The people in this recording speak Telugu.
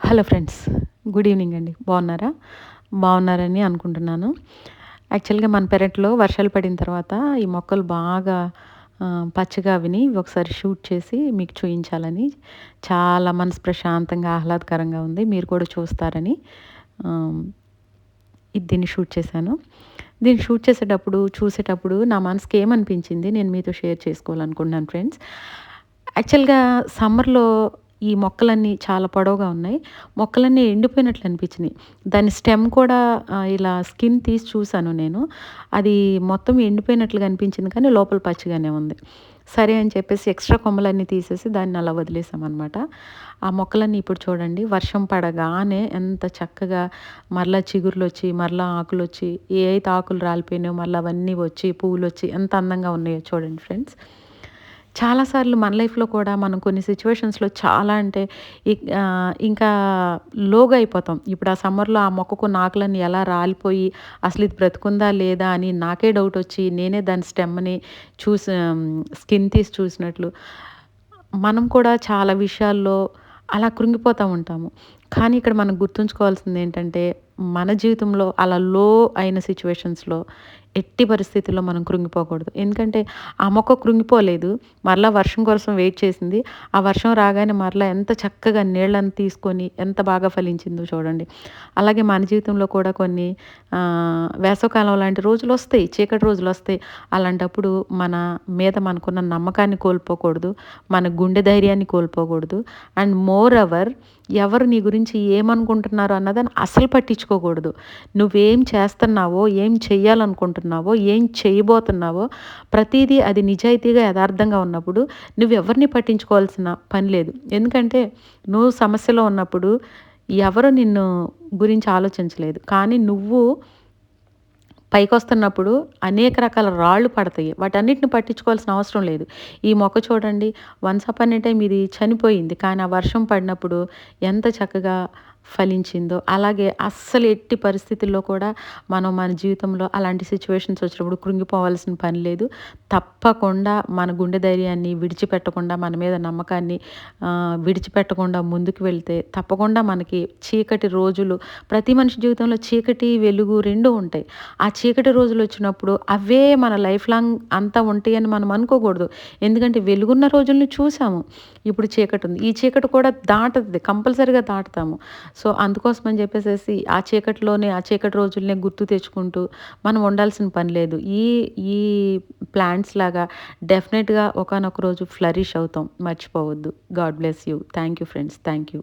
Hello friends. గుడ్ ఈవినింగ్ అండి. బాగున్నారా? బాగున్నారని అనుకుంటున్నాను. యాక్చువల్‌గా మన పెరట్లో వర్షాలు పడిన తర్వాత ఈ మొక్కలు బాగా పచ్చగా అవిని ఒకసారి షూట్ చేసి మీకు చూయించాలని చాలా మనసు ప్రశాంతంగా, ఆహ్లాదకరంగా ఉంది. మీరు కూడా చూస్తారని ఆహ్, దీన్ని షూట్ చేశాను. దీన్ని షూట్ చూసేటప్పుడు నా మనసుకి ఏమనిపించింది నేను మీతో షేర్ చేసుకోవాలనుకుంటున్నాను ఫ్రెండ్స్. యాక్చువల్‌గా సమ్మర్‌లో ఈ మొక్కలన్నీ చాలా పొడవుగా ఉన్నాయి. మొక్కలన్నీ ఎండిపోయినట్లు అనిపించినియి. దాని స్టెమ్ కూడా ఇలా స్కిన్ తీసి చూసాను నేను. అది మొత్తం ఎండిపోయినట్లుగా అనిపించింది కానీ లోపల పచ్చిగానే ఉంది. సరే అని చెప్పేసి ఎక్స్‌ట్రా కొమ్మలన్నీ తీసేసి దాన్ని అలా వదిలేసామనమాట. ఆ మొక్కలన్నీ ఇప్పుడు చూడండి వర్షం పడగానే ఎంత చక్కగా మరలా చిగుర్లొచ్చి, మరలా ఆకులొచ్చి, ఏ అయితే ఆకులు రాలిపోయినాయో మళ్ళీ అవన్నీ వచ్చి, పువ్వులొచ్చి ఎంత అందంగా ఉన్నాయో చూడండి ఫ్రెండ్స్. చాలా సార్లు మన లైఫ్‌లో కూడా మనం కొన్ని సిట్యుయేషన్స్‌లో చాలా అంటే ఇంకా లోగా అయిపోతాం. ఇప్పుడు ఆ సమ్మర్‌లో ఆ మొక్కకున్న ఆకులన్నీ ఎలా రాలిపోయి అసలు ఇది బ్రతికుందా లేదా అని నాకే డౌటొచ్చి నేనే దాని స్టెమ్‌ని స్కిన్ తీసి చూసినట్లు మనం కూడా చాలా విషయాల్లో అలా కృంగిపోతూ ఉంటాము. కానీ ఇక్కడ మనం గుర్తుంచుకోవాల్సిందేంటంటే మన జీవితంలో అలా లో అయిన సిట్యుయేషన్స్‌లో ఎట్టి పరిస్థితుల్లో మనం కృంగిపోకూడదు. ఎందుకంటే ఆ మొక్క కృంగిపోలేదు. మరలా వర్షం కోసం వెయిట్ చేసింది. ఆ వర్షం రాగానే మరలా ఎంత చక్కగా నీళ్ళని తీసుకొని ఎంత బాగా ఫలించిందో చూడండి. అలాగే మన జీవితంలో కూడా కొన్ని వేసవికాలం లాంటి రోజులొస్తాయి. చీకటి రోజులొస్తాయి. అలాంటప్పుడు మన మీద మనకున్న నమ్మకాన్ని కోల్పోకూడదు. మన గుండె ధైర్యాన్ని కోల్పోకూడదు. అండ్ మోర్ ఎవర్ ఎవరు నీ గురించి ఏమనుకుంటున్నారో అన్నదాన్ని అసలు పట్టించుకోకూడదు. నువ్వేం చేస్తున్నావో, ఏం చెయ్యాలనుకుంటున్నావో, ఏం చేయబోతున్నావో ప్రతీదీ అది నిజాయితీగా, యథార్థంగా ఉన్నప్పుడు నువ్వెవరిని పట్టించుకోవాల్సిన పని లేదు. ఎందుకంటే నువ్వు సమస్యలో ఉన్నప్పుడు ఎవరు నిన్ను గురించి ఆలోచించలేదు. కానీ నువ్వు పైకొస్తున్నప్పుడు అనేక రకాల రాళ్ళు పడతాయి. వాటన్నిటిని పట్టించుకోవాల్సిన అవసరం లేదు. ఈ మొక్క చూడండి వన్స్ అపాన్ ఎ టైమ్ ఇది చనిపోయింది. కానీ ఆ వర్షం పడినప్పుడు ఎంత చక్కగా ఫలించిందో, అలాగే అస్సలు ఎట్టి పరిస్థితుల్లో కూడా మనం మన జీవితంలో అలాంటి సిట్యుయేషన్స్ వచ్చినప్పుడు కృంగిపోవాల్సిన పని లేదు. తప్పకుండా మన గుండె ధైర్యాన్ని విడిచిపెట్టకుండా, మన మీద నమ్మకాన్ని విడిచిపెట్టకుండా ముందుకు వెళ్తే తప్పకుండా మనకి చీకటి రోజులు ప్రతి మనిషి జీవితంలో చీకటి, వెలుగు 2 ఉంటాయి. ఆ చీకటి రోజులొచ్చినప్పుడు అవే మన లైఫ్ లాంగ్ అంతా ఉంటాయని మనం అనుకోకూడదు. ఎందుకంటే వెలుగున్న రోజుల్ని చూసాము. ఇప్పుడు చీకటుంది. ఈ చీకటి కూడా దాటతది. కంపల్సరీగా దాటుతాము. సో, అందుకోసమని చెప్పేసేసి ఆ చీకటి రోజులనే గుర్తు తెచ్చుకుంటూ మనం ఉండాల్సిన పని లేదు. ఈ ఈ ప్లాంట్స్ లాగా డెఫినెట్‌గా ఒకానొక రోజు ఫ్లరిష్ అవుతాం. మర్చిపోవద్దు. God bless you. Thank you friends. Thank you.